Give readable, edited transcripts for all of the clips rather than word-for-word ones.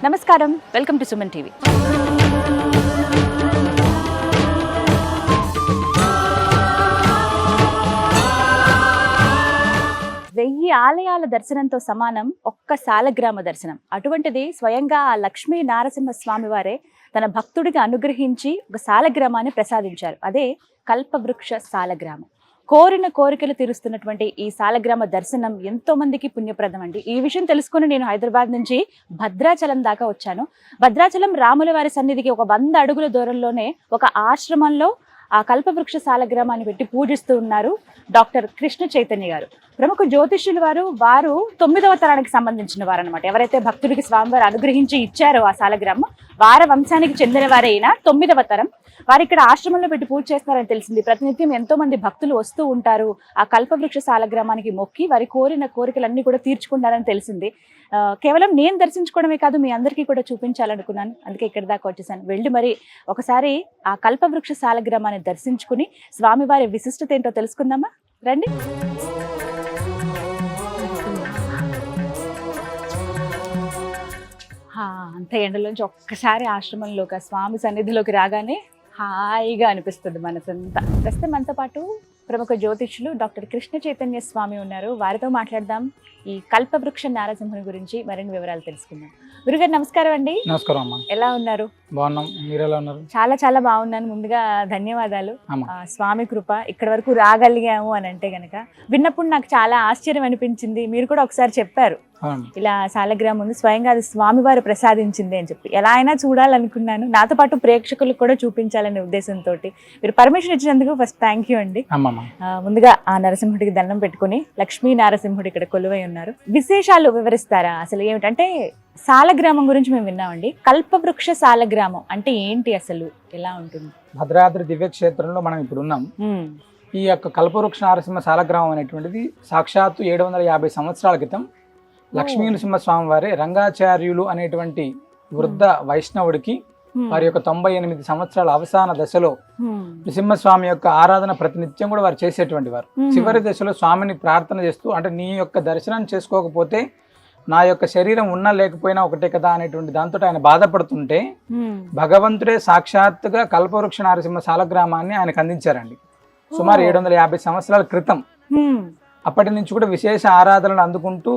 నమస్కారం, welcome to Suman TV. వెయ్యి ఆలయాల దర్శనంతో సమానం ఒక్క సాలగ్రామ దర్శనం. అటువంటిది స్వయంగా ఆ లక్ష్మీ నారసింహ స్వామి వారే తన భక్తుడికి అనుగ్రహించి ఒక సాలగ్రామాన్ని ప్రసాదించారు. అదే కల్పవృక్ష సాలగ్రామం. కోరిన కోరికలు తీరుస్తున్నటువంటి ఈ సాలగ్రామ దర్శనం ఎంతో మందికి పుణ్యప్రదం అండి. ఈ విషయం తెలుసుకుని నేను హైదరాబాద్ నుంచి భద్రాచలం దాకా వచ్చాను. భద్రాచలం రాముల వారి సన్నిధికి ఒక 100 అడుగుల దూరంలోనే ఒక ఆశ్రమంలో ఆ కల్పవృక్ష సాలగ్రామాన్ని పెట్టి పూజిస్తూ ఉన్నారు డాక్టర్ కృష్ణ చైతన్య గారు. ప్రముఖ జ్యోతిష్యులు వారు 9వ తరానికి సంబంధించిన వారు అనమాట. ఎవరైతే భక్తుడికి స్వామివారు అనుగ్రహించి ఇచ్చారో ఆ సాలగ్రామం వారి వంశానికి చెందిన వారైనా 9వ తరం. వారు ఇక్కడ ఆశ్రమంలో పెట్టి పూజ చేస్తున్నారని తెలిసింది. ప్రతినిత్యం ఎంతో మంది భక్తులు వస్తూ ఉంటారు. ఆ కల్పవృక్ష సాలగ్రామానికి మొక్కి వారి కోరిన కోరికలన్నీ కూడా తీర్చుకుంటారని తెలిసింది. కేవలం నేను దర్శించుకోవడమే కాదు, మీ అందరికీ కూడా చూపించాలనుకున్నాను. అందుకే ఇక్కడ దాకా వచ్చేసాను. వెళ్ళి మరి ఒకసారి ఆ కల్పవృక్ష సాలగ్రామాన్ని దర్శించుకుని స్వామివారి విశిష్టత ఏంటో తెలుసుకుందామా? రండి. అంత ఎండలోంచి ఒక్కసారి ఆశ్రమంలోకి స్వామి సన్నిధిలోకి రాగానే హాయిగా అనిపిస్తుంది మనసంతా. ప్రస్తుతం మనతో పాటు ప్రముఖ జ్యోతిష్యులు డాక్టర్ కృష్ణ చైతన్య స్వామి ఉన్నారు. వారితో మాట్లాడదాం. ఈ కల్పవృక్ష నారసింహుని గురించి మరిన్ని వివరాలు తెలుసుకుందాం. గురుగారు నమస్కారం అండి. నమస్కారం అమ్మా. ఎలా ఉన్నారు? బాగున్నాం, మీరు ఎలా ఉన్నారు? చాలా చాలా బాగున్నాను. ముందుగా ధన్యవాదాలు. స్వామి కృప ఇక్కడ వరకు రాగలిగాము అని అంటే గనక విన్నప్పుడు నాకు చాలా ఆశ్చర్యం అనిపించింది. మీరు కూడా ఒకసారి చెప్పారు ఇలా సాలగ్రామం ఉంది, స్వయంగా అది స్వామివారు ప్రసాదించింది అని చెప్పి. ఎలా అయినా చూడాలనుకున్నాను, నాతో పాటు ప్రేక్షకులకు కూడా చూపించాలనే ఉద్దేశంతో మీరు పర్మిషన్ ఇచ్చినందుకు ఫస్ట్ థ్యాంక్ యూ అండి. ముందుగా ఆ నరసింహుడికి దండం పెట్టుకుని లక్ష్మీ నారసింహుడు ఇక్కడ కొలువై ఉన్నారు. విశేషాలు వివరిస్తారా? అసలు ఏమిటంటే సాలగ్రామం గురించి మేము విన్నామండి. కల్పవృక్ష సాలగ్రామం అంటే ఏంటి, అసలు ఎలా ఉంటుంది? భద్రాద్రి దివ్యక్షేత్రంలో మనం ఇప్పుడు ఉన్నాం. ఈ యొక్క కల్పవృక్ష నారసింహ సాలగ్రామం అనేటువంటిది సాక్షాత్తు 750 సంవత్సరాల క్రితం లక్ష్మీ నరసింహస్వామి వారి రంగాచార్యులు అనేటువంటి వృద్ధ వైష్ణవుడికి వారి యొక్క 98 సంవత్సరాల అవసాన దశలో నరసింహస్వామి యొక్క ఆరాధన ప్రతినిత్యం కూడా వారు చేసేటువంటి వారు. చివరి దశలో స్వామిని ప్రార్థన చేస్తూ, అంటే నీ యొక్క దర్శనం చేసుకోకపోతే నా యొక్క శరీరం ఉన్నా లేకపోయినా ఒకటే కదా అనేటువంటి దాంతో ఆయన బాధపడుతుంటే భగవంతుడే సాక్షాత్తుగా కల్పవృక్ష నారసింహ సాలగ్రామాన్ని ఆయనకు అందించారండి. సుమారు 750 సంవత్సరాల క్రితం. అప్పటి నుంచి కూడా విశేష ఆరాధనలు అందుకుంటూ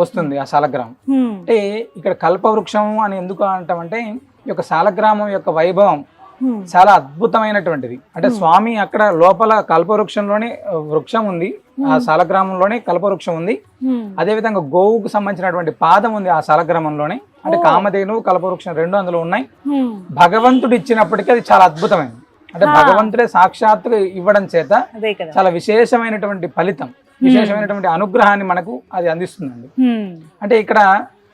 వస్తుంది ఆ సాలగ్రామం. అంటే ఇక్కడ కల్పవృక్షం అని ఎందుకు అంటామంటే ఈ యొక్క సాలగ్రామం యొక్క వైభవం చాలా అద్భుతమైనటువంటిది. అంటే స్వామి అక్కడ లోపల కల్పవృక్షంలోనే వృక్షం ఉంది, ఆ సాలగ్రామంలోనే కల్పవృక్షం ఉంది. అదే విధంగా గోవుకు సంబంధించినటువంటి పాదం ఉంది ఆ సాలగ్రామంలోనే. అంటే కామధేను కల్పవృక్షం 2 అందులో ఉన్నాయి. భగవంతుడు ఇచ్చినప్పటికీ అది చాలా అద్భుతమైనది. అంటే భగవంతుడే సాక్షాత్తుగా ఇవ్వడం చేత చాలా విశేషమైనటువంటి ఫలితం, విశేషమైనటువంటి అనుగ్రహాన్ని మనకు అది అందిస్తుందండి. అంటే ఇక్కడ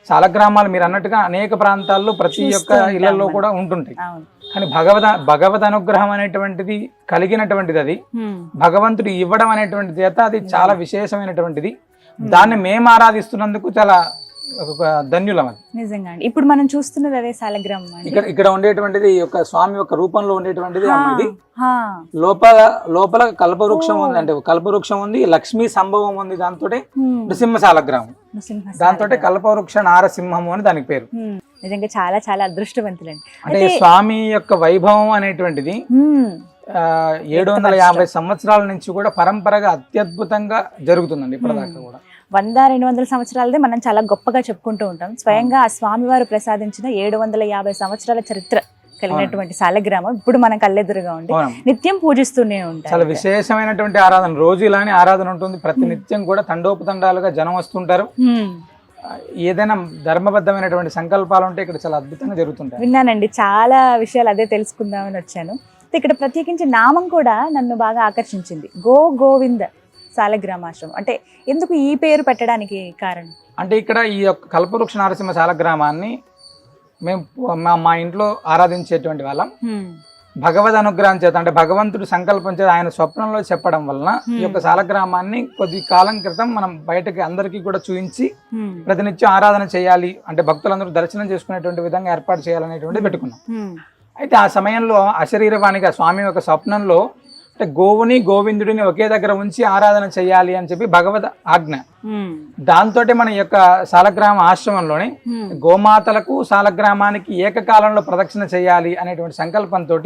సాలగ్రామాలు మీరు అన్నట్టుగా అనేక ప్రాంతాల్లో ప్రతి ఒక్క ఇళ్లలో కూడా ఉంటుంటాయి. కానీ భగవద్ అనుగ్రహం అనేటువంటిది కలిగినటువంటిది, అది భగవంతుడు ఇవ్వడం అనేటువంటి చేత అది చాలా విశేషమైనటువంటిది. దాన్ని మేము ఆరాధిస్తున్నందుకు చాలా ధన్యులం. అది నిజంగా. ఇప్పుడు మనం చూస్తున్నది అదే సాలగ్రామం. ఇక్కడ ఉండేటువంటిది యొక్క స్వామి యొక్క రూపంలో ఉండేటువంటిది ఇది. లోపల కల్పవృక్షం ఉంది, అంటే కల్పవృక్షం ఉంది, లక్ష్మీ సంభవం ఉంది, దాంతో నృసింహ సాలగ్రామం, దాంతో కల్పవృక్ష నారసింహము అని దానికి పేరు. నిజంగా చాలా చాలా అదృష్టవంతులండి. అంటే స్వామి యొక్క వైభవం అనేటువంటిది 750 సంవత్సరాల నుంచి కూడా పరంపరగా అత్యద్భుతంగా జరుగుతుందండి ఇప్పటిదాకా కూడా. 100-200 సంవత్సరాలదే మనం చాలా గొప్పగా చెప్పుకుంటూ ఉంటాం. స్వయంగా ఆ స్వామివారు ప్రసాదించిన 750 సంవత్సరాల చరిత్ర కలిగినటువంటి సాలగ్రామం ఇప్పుడు మన కళ్ళెదురుగా ఉండి నిత్యం పూజిస్తూనే ఉంటాం. చాలా విశేషమైనటువంటి ఆరాధన, రోజు ఇలానే ఆరాధన ఉంటుంది. ప్రతి నిత్యం కూడా తండోపతండాలుగా జనం వస్తుంటారు. ఏదైనా ధర్మబద్ధమైనటువంటి సంకల్పాలు ఉంటే ఇక్కడ చాలా అద్భుతంగా జరుగుతుంటాయి. విన్నానండి, చాలా విషయాలు అదే తెలుసుకుందామని వచ్చాను. ఇక్కడ ప్రత్యేకించి నామం కూడా నన్ను బాగా ఆకర్షించింది. గోవింద సాలగ్రామాశ్రమం అంటే ఎందుకు ఈ పేరు పెట్టడానికి కారణం? అంటే ఇక్కడ ఈ యొక్క కల్పవృక్ష నారసింహ సాలగ్రామాన్ని మేము మా ఇంట్లో ఆరాధించేటువంటి వాళ్ళం. భగవద్ అనుగ్రహం చేత, అంటే భగవంతుడు సంకల్పం చేత ఆయన స్వప్నంలో చెప్పడం వలన ఈ యొక్క సాలగ్రామాన్ని కొద్ది కాలం క్రితం మనం బయటకి అందరికీ కూడా చూపించి ప్రతినిత్యం ఆరాధన చేయాలి, అంటే భక్తులందరూ దర్శనం చేసుకునేటువంటి విధంగా ఏర్పాటు చేయాలనేటువంటిది పెట్టుకున్నాం. అయితే ఆ సమయంలో అశరీరవాణిగా స్వామి యొక్క స్వప్నంలో అంటే గోవుని గోవిందుడిని ఒకే దగ్గర ఉంచి ఆరాధన చేయాలి అని చెప్పి భగవద్ ఆజ్ఞ. దాంతో మన యొక్క సాలగ్రామ ఆశ్రమంలోనే గోమాతలకు సాలగ్రామానికి ఏకకాలంలో ప్రదక్షిణ చేయాలి అనేటువంటి సంకల్పంతో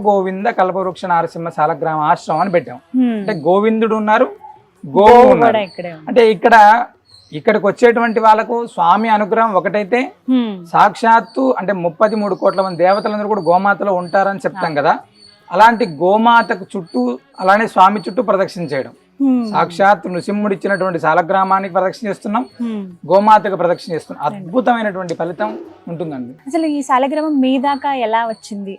గోవింద కల్పవృక్ష నారసింహ సాలగ్రామ ఆశ్రమం అని పెట్టాం. అంటే గోవిందుడు ఉన్నారు, గోవు ఉన్నారు. అంటే ఇక్కడికి వచ్చేటువంటి వాళ్ళకు స్వామి అనుగ్రహం ఒకటైతే సాక్షాత్తు అంటే 33 కోట్ల మంది దేవతలందరూ కూడా గోమాతలో ఉంటారని చెప్తాం కదా. అలాంటి గోమాతకు చుట్టూ అలానే స్వామి చుట్టూ ప్రదక్షిణ చేయడం, సాక్షాత్ నృసింహుడు ఇచ్చినటువంటి సాలగ్రామానికి ప్రదక్షిణ చేస్తున్నాం, గోమాతకు ప్రదక్షిణ చేస్తున్నాం. అద్భుతమైనటువంటి ఫలితం ఉంటుందండి. అసలు ఈ సాలగ్రామం మీ దాకా ఎలా వచ్చింది?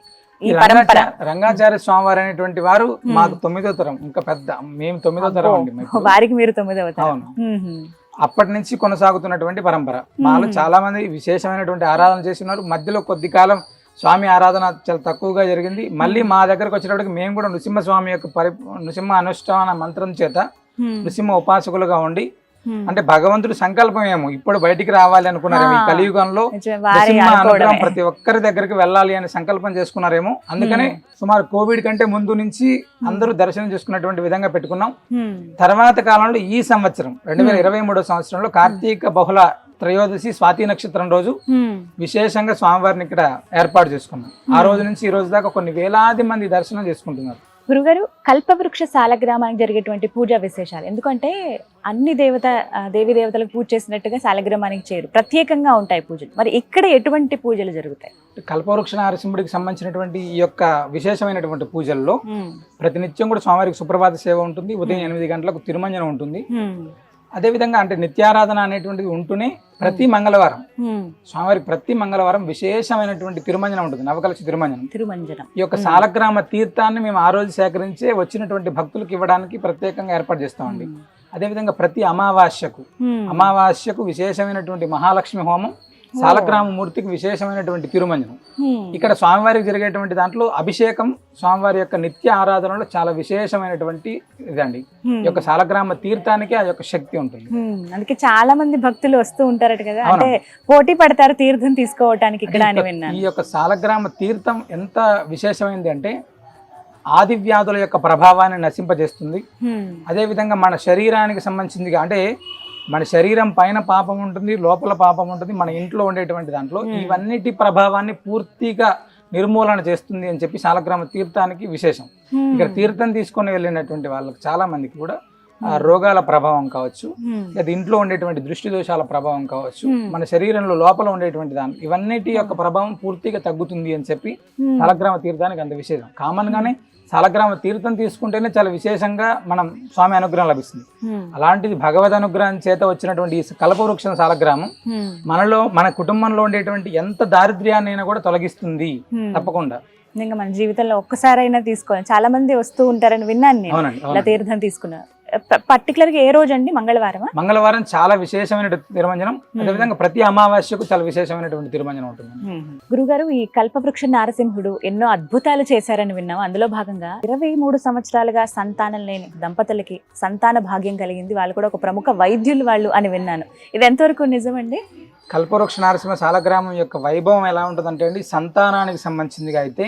రంగాచార్య స్వామివారు అనేటువంటి వారు మాకు 9వ తరం, ఇంకా పెద్ద, మేము 9వ తరం అండి. వారికి మీరు 9వ తరం. అవును, అప్పటి నుంచి కొనసాగుతున్నటువంటి పరంపర. మాలో చాలా మంది విశేషమైనటువంటి ఆరాధన చేస్తున్నారు. మధ్యలో కొద్ది కాలం స్వామి ఆరాధన చాలా తక్కువగా జరిగింది. మళ్ళీ మా దగ్గరకు వచ్చేటప్పటికి మేము కూడా నృసింహస్వామి యొక్క నృసింహ అనుష్ఠాన మంత్రం చేత నృసింహ ఉపాసకులుగా ఉండి, అంటే భగవంతుడి సంకల్పం ఏమో ఇప్పుడు బయటికి రావాలి అనుకున్నారేమో, ఈ కలియుగంలో నృసింహ అనుగ్రహం ప్రతి ఒక్కరి దగ్గరికి వెళ్ళాలి అని సంకల్పం చేసుకున్నారేమో. అందుకనే సుమారు కోవిడ్ కంటే ముందు నుంచి అందరూ దర్శనం చేసుకున్నటువంటి విధంగా పెట్టుకున్నాం. తర్వాత కాలంలో ఈ సంవత్సరం 2023 సంవత్సరంలో కార్తీక బహుళ త్రయోదశి స్వాతి నక్షత్రం రోజు విశేషంగా స్వామివారిని ఇక్కడ ఏర్పాటు చేసుకున్నాం. ఆ రోజు నుంచి ఈ రోజు దాకా కొన్ని వేలాది మంది దర్శనం చేసుకుంటున్నారు. గురుగారు, కల్పవృక్ష సాలగ్రామానికి జరిగేటువంటి పూజా విశేషాలు, ఎందుకంటే అన్ని దేవీ దేవతలకు పూజ చేసినట్టుగా సాలగ్రామానికి చేయరు, ప్రత్యేకంగా ఉంటాయి పూజలు. మరి ఇక్కడ ఎటువంటి పూజలు జరుగుతాయి? కల్పవృక్ష నారసింహుడికి సంబంధించినటువంటి ఈ యొక్క విశేషమైనటువంటి పూజల్లో ప్రతినిత్యం కూడా స్వామివారికి సుప్రభాత సేవ ఉంటుంది. ఉదయం 8 గంటలకు తిరుమంజనం ఉంటుంది. అదేవిధంగా అంటే నిత్యారాధన అనేటువంటిది ఉంటూనే ప్రతి మంగళవారం స్వామివారికి ప్రతి మంగళవారం విశేషమైనటువంటి తిరుమంజనం ఉంటుంది, నవకలశ తిరుమంజనం. ఈ యొక్క సాలగ్రామ తీర్థాన్ని మేము ఆ రోజు సేకరించే వచ్చినటువంటి భక్తులకు ఇవ్వడానికి ప్రత్యేకంగా ఏర్పాటు చేస్తామండి. అదేవిధంగా ప్రతి అమావాస్యకు విశేషమైనటువంటి మహాలక్ష్మి హోమం, సాలగ్రామ మూర్తికి విశేషమైనటువంటి తిరుమంజనం. ఇక్కడ స్వామివారికి జరిగేటువంటి దాంట్లో అభిషేకం స్వామివారి యొక్క నిత్య ఆరాధనలో చాలా విశేషమైనటువంటి ఇదండి. ఈ యొక్క సాలగ్రామ తీర్థానికి ఆ యొక్క శక్తి ఉంటుంది. అందుకే చాలా మంది భక్తులు వస్తూ ఉంటారట కదా, అంటే పోటీ పడతారు తీర్థం తీసుకోవటానికి ఇక్కడ అని విన్నాను. ఈ యొక్క సాలగ్రామ తీర్థం ఎంత విశేషమైంది అంటే ఆది వ్యాధుల యొక్క ప్రభావాన్ని నశింపజేస్తుంది. అదే విధంగా మన శరీరానికి సంబంధించింది, అంటే మన శరీరం పైన పాపం ఉంటుంది, లోపల పాపం ఉంటుంది, మన ఇంట్లో ఉండేటువంటి దాంట్లో ఇవన్నిటి ప్రభావాన్ని పూర్తిగా నిర్మూలన చేస్తుంది అని చెప్పి సాలగ్రామ తీర్థానికి విశేషం. ఇక్కడ తీర్థం తీసుకొని వెళ్ళినటువంటి వాళ్ళకి చాలా మందికి కూడా రోగాల ప్రభావం కావచ్చు, లేదా ఇంట్లో ఉండేటువంటి దృష్టి దోషాల ప్రభావం కావచ్చు, మన శరీరంలో లోపల ఉండేటువంటి దాని ఇవన్నిటి యొక్క ప్రభావం పూర్తిగా తగ్గుతుంది అని చెప్పి సాలగ్రామ తీర్థానికి అంత విశేషం. కామన్ గానే సాలగ్రామ తీర్థం తీసుకుంటేనే చాలా విశేషంగా మనం స్వామి అనుగ్రహం లభిస్తుంది. అలాంటిది భగవద్ అనుగ్రహం చేత వచ్చినటువంటి ఈ కల్పవృక్షం సాలగ్రామం మన కుటుంబంలో ఉండేటువంటి ఎంత దారిద్ర్యాన్ని కూడా తొలగిస్తుంది తప్పకుండా. ఇంకా మన జీవితంలో ఒక్కసారైనా తీసుకోవాలి. చాలా మంది వస్తూ ఉంటారని విన్నాను నేను, ఇలా తీర్థం తీసుకున్నారు. పర్టికులర్ గా ఏ రోజు అండి? మంగళవారం చాలా విశేషమైన తిరుమంజనం. అదేవిధంగా ప్రతి అమావాస్యకు చాలా విశేషమైనటువంటి తిరుమంజనం ఉంటుంది. గురుగారు, ఈ కల్పవృక్ష నారసింహుడు ఎన్నో అద్భుతాలు చేశారని విన్నాం. అందులో భాగంగా 23 సంవత్సరాలుగా సంతానం లేని దంపతులకి సంతాన భాగ్యం కలిగింది. వాళ్ళు కూడా ఒక ప్రముఖ వైద్యులు వాళ్ళు అని విన్నాను. ఇది ఎంతవరకు నిజమండి? కల్పవృక్ష నారసింహ సాలగ్రామం యొక్క వైభవం ఎలా ఉంటుందంటే అండి, సంతానానికి సంబంధించిందిగా అయితే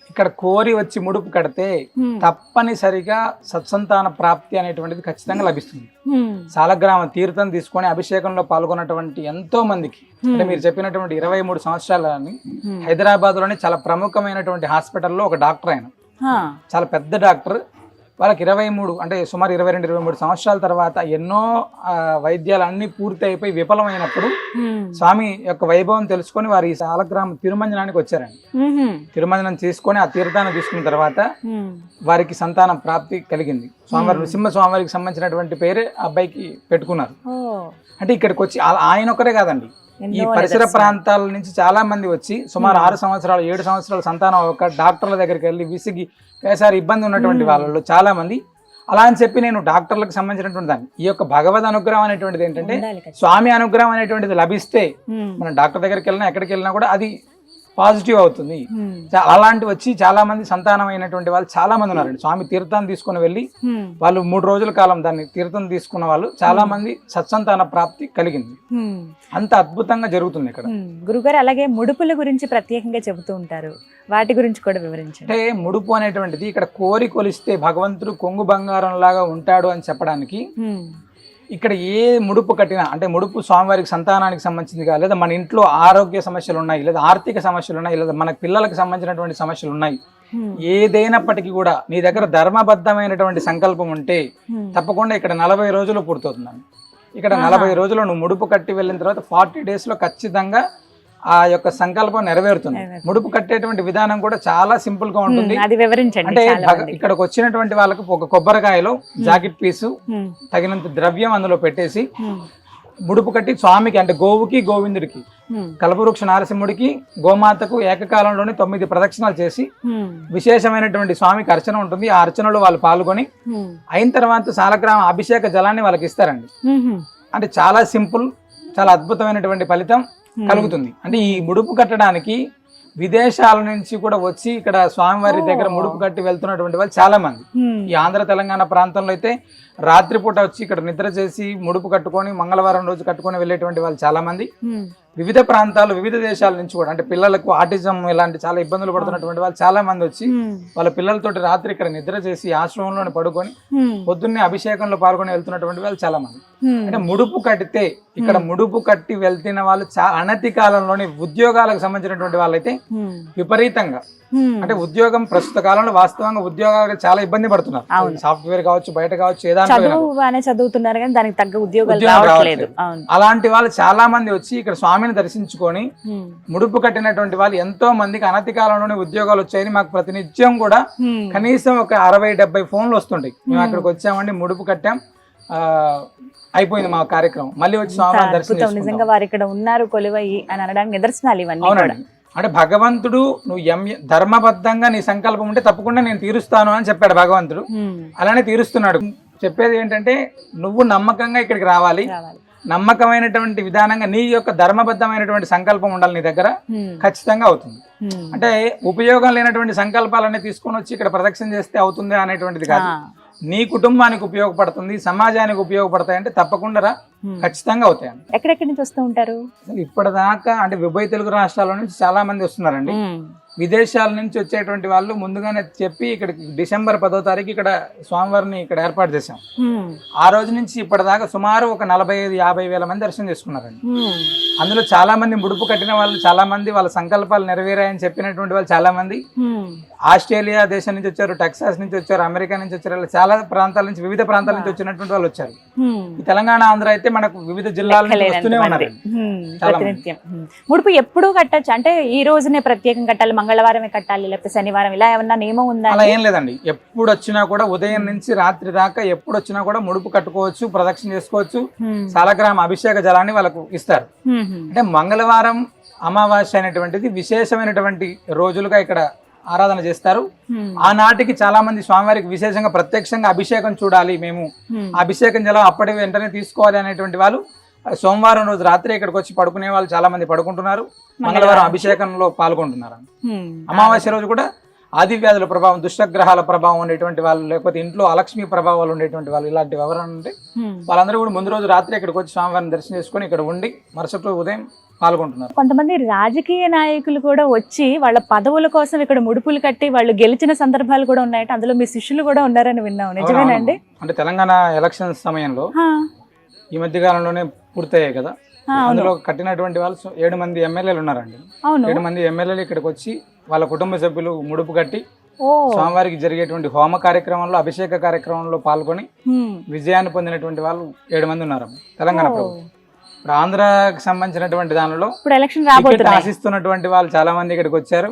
ఇక్కడ కోరి వచ్చి ముడుపు కడితే తప్పనిసరిగా సత్సంతాన ప్రాప్తి అనేటువంటిది ఖచ్చితంగా లభిస్తుంది. సాలగ్రామ తీర్థం తీసుకొని అభిషేకంలో పాల్గొన్నటువంటి ఎంతో మందికి, అంటే మీరు చెప్పినటువంటి 23 సంవత్సరాలని హైదరాబాద్ లోని చాలా ప్రముఖమైనటువంటి హాస్పిటల్లో ఒక డాక్టర్ ఆయన, చాలా పెద్ద డాక్టర్. వాళ్ళకి 23 అంటే సుమారు 22-23 సంవత్సరాల తర్వాత ఎన్నో వైద్యాలు అన్ని పూర్తి అయిపోయి విఫలమైనప్పుడు స్వామి యొక్క వైభవం తెలుసుకొని వారు ఈ సాలగ్రామ తిరుమంజనానికి వచ్చారండి. తిరుమంజనం తీసుకొని ఆ తీర్థాన్ని తీసుకున్న తర్వాత వారికి సంతానం ప్రాప్తి కలిగింది. స్వామివారి నృసింహ స్వామివారికి సంబంధించినటువంటి పేరే అబ్బాయికి పెట్టుకున్నారు. అంటే ఇక్కడికి వచ్చి ఆయన ఒక్కరే కాదండి, ఈ పరిసర ప్రాంతాల నుంచి చాలా మంది వచ్చి సుమారు 6 సంవత్సరాలు 7 సంవత్సరాల సంతానం ఒక డాక్టర్ల దగ్గరికి వెళ్ళి విసిగి వేసారి ఇబ్బంది ఉన్నటువంటి వాళ్ళలో చాలా మంది. అలా అని చెప్పి నేను డాక్టర్లకు సంబంధించినటువంటి దాన్ని, ఈ యొక్క భగవద్ అనుగ్రహం అనేటువంటిది ఏంటంటే స్వామి అనుగ్రహం అనేటువంటిది లభిస్తే మనం డాక్టర్ దగ్గరికి వెళ్ళినా ఎక్కడికి వెళ్ళినా కూడా అది పాజిటివ్ అవుతుంది. అలాంటి వచ్చి చాలా మంది సంతానం అయినటువంటి వాళ్ళు చాలా మంది ఉన్నారండి. స్వామి తీర్థాన్ని తీసుకుని వెళ్ళి వాళ్ళు 3 రోజుల కాలం దాన్ని తీర్థం తీసుకున్న వాళ్ళు చాలా మంది సత్సంతాన ప్రాప్తి కలిగింది. అంత అద్భుతంగా జరుగుతుంది ఇక్కడ. గురుగారు అలాగే ముడుపుల గురించి ప్రత్యేకంగా చెబుతూ ఉంటారు, వాటి గురించి కూడా వివరించండి. అంటే ముడుపు అనేటువంటిది ఇక్కడ కోరి కొలిస్తే భగవంతుడు కొంగు బంగారం లాగా ఉంటాడు అని చెప్పడానికి ఇక్కడ ఏ ముడుపు కట్టినా, అంటే ముడుపు స్వామివారికి సంతానానికి సంబంధించింది కాదు, లేదా మన ఇంట్లో ఆరోగ్య సమస్యలు ఉన్నాయి, లేదా ఆర్థిక సమస్యలు ఉన్నాయి, లేదా మన పిల్లలకు సంబంధించినటువంటి సమస్యలు ఉన్నాయి, ఏదైనప్పటికీ కూడా నీ దగ్గర ధర్మబద్ధమైనటువంటి సంకల్పం ఉంటే తప్పకుండా ఇక్కడ 40 రోజులు పూర్తవుతున్నాను. ఇక్కడ 40 రోజులు నువ్వు ముడుపు కట్టి వెళ్ళిన తర్వాత 40 days లో ఖచ్చితంగా ఆ యొక్క సంకల్పం నెరవేరుతుంది. ముడుపు కట్టేటువంటి విధానం కూడా చాలా సింపుల్ గా ఉంటుంది. అంటే ఇక్కడికి వచ్చినటువంటి వాళ్ళకి ఒక కొబ్బరికాయలో జాకెట్ పీసు తగినంత ద్రవ్యం అందులో పెట్టేసి ముడుపు కట్టి స్వామికి, అంటే గోవుకి గోవిందుడికి, కల్పవృక్ష నారసింహుడికి గోమాతకు ఏకకాలంలోనే 9 ప్రదక్షిణాలు చేసి విశేషమైనటువంటి స్వామికి అర్చన ఉంటుంది. ఆ అర్చనలో వాళ్ళు పాల్గొని అయిన తర్వాత సాలగ్రామ అభిషేక జలాన్ని వాళ్ళకి ఇస్తారండి. అంటే చాలా సింపుల్, చాలా అద్భుతమైనటువంటి ఫలితం కలుగుతుంది. అంటే ఈ ముడుపు కట్టడానికి విదేశాల నుంచి కూడా వచ్చి ఇక్కడ స్వామివారి దగ్గర ముడుపు కట్టి వెళ్తున్నటువంటి వాళ్ళు చాలా మంది. ఈ ఆంధ్ర తెలంగాణ ప్రాంతంలో అయితే రాత్రిపూట వచ్చి ఇక్కడ నిద్ర చేసి ముడుపు కట్టుకొని మంగళవారం రోజు కట్టుకొని వెళ్ళేటువంటి వాళ్ళు చాలా మంది. వివిధ ప్రాంతాలు, వివిధ దేశాల నుంచి కూడా, అంటే పిల్లలకు ఆటిజం ఇలాంటి చాలా ఇబ్బందులు పడుతున్నటువంటి వాళ్ళు చాలా మంది వచ్చి వాళ్ళ పిల్లలతోటి రాత్రి ఇక్కడ నిద్ర చేసి ఆశ్రమంలోనే పడుకొని పొద్దున్నే అభిషేకంలో పాల్గొని వెళ్తున్నటువంటి వాళ్ళు చాలా మంది. అంటే ముడుపు కట్టితే ఇక్కడ ముడుపు కట్టి వెళ్తున్న వాళ్ళు అనతి కాలంలోని ఉద్యోగాలకు సంబంధించినటువంటి వాళ్ళైతే విపరీతంగా, అంటే ఉద్యోగం ప్రస్తుత కాలంలో వాస్తవంగా ఉద్యోగాలు చాలా ఇబ్బంది పడుతున్నారు. సాఫ్ట్వేర్ కావచ్చు, బయట కావచ్చు, చదువుతున్నారు కానీ దానికి తగ్గ ఉద్యోగాలు రావట్లేదు. అలాంటి వాళ్ళు చాలా మంది వచ్చి ఇక్కడ స్వామిని దర్శించుకొని ముడుపు కట్టినటువంటి వాళ్ళు ఎంతో మందికి అనతి కాలంలోనే ఉద్యోగాలు వచ్చాయని మాకు ప్రతినిత్యం కూడా కనీసం ఒక 60-70 ఫోన్లు వస్తుంటాయి. మేము అక్కడికి వచ్చామండి, ముడుపు కట్టాం, అయిపోయింది మా కార్యక్రమం, మళ్ళీ వచ్చి స్వామిని దర్శనం. నిజంగా వారు ఇక్కడ ఉన్నారు కొలువయ్యి అని అనడానికి నిదర్శనాలు ఇవన్నీ. అవునండి. అంటే భగవంతుడు నువ్వు ధర్మబద్ధంగా నీ సంకల్పం ఉంటే తప్పకుండా నేను తీరుస్తాను అని చెప్పాడు భగవంతుడు. అలానే తీరుస్తున్నాడు. చెప్పేది ఏంటంటే నువ్వు నమ్మకంగా ఇక్కడికి రావాలి, నమ్మకమైనటువంటి విధానంగా నీ యొక్క ధర్మబద్ధమైనటువంటి సంకల్పం ఉండాలి నీ దగ్గర, ఖచ్చితంగా అవుతుంది. అంటే ఉపయోగం లేనటువంటి సంకల్పాలన్నీ తీసుకొని వచ్చి ఇక్కడ ప్రదక్షిణ చేస్తే అవుతుంది అనేటువంటిది కాదు. నీ కుటుంబానికి ఉపయోగపడుతుంది, సమాజానికి ఉపయోగపడతాయి అంటే తప్పకుండా ఖచ్చితంగా అవుతాయి. ఎక్కడెక్కడి నుంచి వస్తూ ఉంటారు? ఇప్పటిదాకా అంటే ఉభయ తెలుగు రాష్ట్రాల నుంచి చాలా మంది వస్తున్నారండి. విదేశాల నుంచి వచ్చేటువంటి వాళ్ళు ముందుగానే చెప్పి ఇక్కడికి డిసెంబర్ 10వ తారీఖు ఇక్కడ స్వామివారిని ఇక్కడ ఏర్పాటు చేశాం. ఆ రోజు నుంచి ఇప్పటిదాకా సుమారు ఒక 45-50 వేల మంది దర్శనం చేసుకున్నారండి. అందులో చాలా మంది ముడుపు కట్టిన వాళ్ళు చాలా మంది, వాళ్ళ సంకల్పాలు నెరవేరాయని చెప్పినటువంటి వాళ్ళు చాలా మంది ఆస్ట్రేలియా దేశం నుంచి వచ్చారు, టెక్సాస్ నుంచి వచ్చారు, అమెరికా నుంచి వచ్చారు, చాలా ప్రాంతాల నుంచి, వివిధ ప్రాంతాల నుంచి వచ్చినటువంటి వాళ్ళు వచ్చారు. ఈ తెలంగాణ, ఆంధ్ర అయితే మనకు వివిధ జిల్లాల నుంచి వస్తూనే ఉన్నారు. ముడుపు ఎప్పుడు కట్టచ్చు అంటే ఈ రోజునే ప్రత్యేకంగా కట్టాలి, మంగళవారమే కట్టాలి, లేకపోతే శనివారం, ఇలా ఏమన్నా నియమం ఉందా? అలా ఏం లేదండి. ఎప్పుడు వచ్చినా కూడా ఉదయం నుంచి రాత్రి దాకా ఎప్పుడు వచ్చినా కూడా ముడుపు కట్టుకోవచ్చు, ప్రదక్షిణ చేసుకోవచ్చు. సాలగ్రామ అభిషేక జలాన్ని వాళ్ళకు ఇస్తారు. అంటే మంగళవారం అమావాస్య అనేటువంటిది విశేషమైనటువంటి రోజులుగా ఇక్కడ ఆరాధన చేస్తారు. ఆనాటికి చాలా మంది స్వామివారికి విశేషంగా ప్రత్యక్షంగా అభిషేకం చూడాలి, మేము అభిషేకం జలం అప్పటి వెంటనే తీసుకోవాలి అనేటువంటి వాళ్ళు సోమవారం రోజు రాత్రి ఇక్కడికి వచ్చి పడుకునే వాళ్ళు చాలా మంది పడుకుంటున్నారు. మంగళవారం అభిషేకంలో పాల్గొంటున్నారు. అమావాస్య రోజు కూడా ఆది వ్యాధుల ప్రభావం, దుష్టగ్రహాల ప్రభావం ఉండేటువంటి వాళ్ళు, లేకపోతే ఇంట్లో అలక్ష్మి ప్రభావాలు ఉండేటువంటి వాళ్ళు, ఇలాంటి ఎవరైనా ఉంటే వాళ్ళందరూ కూడా ముందు రోజు రాత్రి ఇక్కడికి వచ్చి స్వామివారిని దర్శనం చేసుకుని ఇక్కడ ఉండి మరుసటి ఉదయం పాల్గొంటున్నారు. కొంతమంది రాజకీయ నాయకులు కూడా వచ్చి వాళ్ళ పదవుల కోసం ఇక్కడ ముడుపులు కట్టి వాళ్ళు గెలిచిన సందర్భాలు కూడా ఉన్నాయంటే అందులో మీ శిష్యులు కూడా ఉన్నారని విన్నాం, నిజమేనండి? అంటే తెలంగాణ ఎలక్షన్ సమయంలో ఈ మధ్య కాలంలోనే పూర్తయ్యాయి కదా, అందులో కట్టినటువంటి వాళ్ళు 7 మంది ఎమ్మెల్యేలు ఉన్నారండి. 7 మంది ఎమ్మెల్యేలు ఇక్కడికి వచ్చి వాళ్ళ కుటుంబ సభ్యులు ముడుపు కట్టి స్వామివారికి జరిగేటువంటి హోమ కార్యక్రమంలో, అభిషేక కార్యక్రమంలో పాల్గొని విజయాన్ని పొందినటువంటి వాళ్ళు 7 మంది ఉన్నారు తెలంగాణ ప్రభుత్వం. ఇప్పుడు ఆంధ్రాకి సంబంధించినటువంటి దానిలో టికెట్ ఆశిస్తున్నటువంటి వాళ్ళు చాలా మంది ఇక్కడికి వచ్చారు.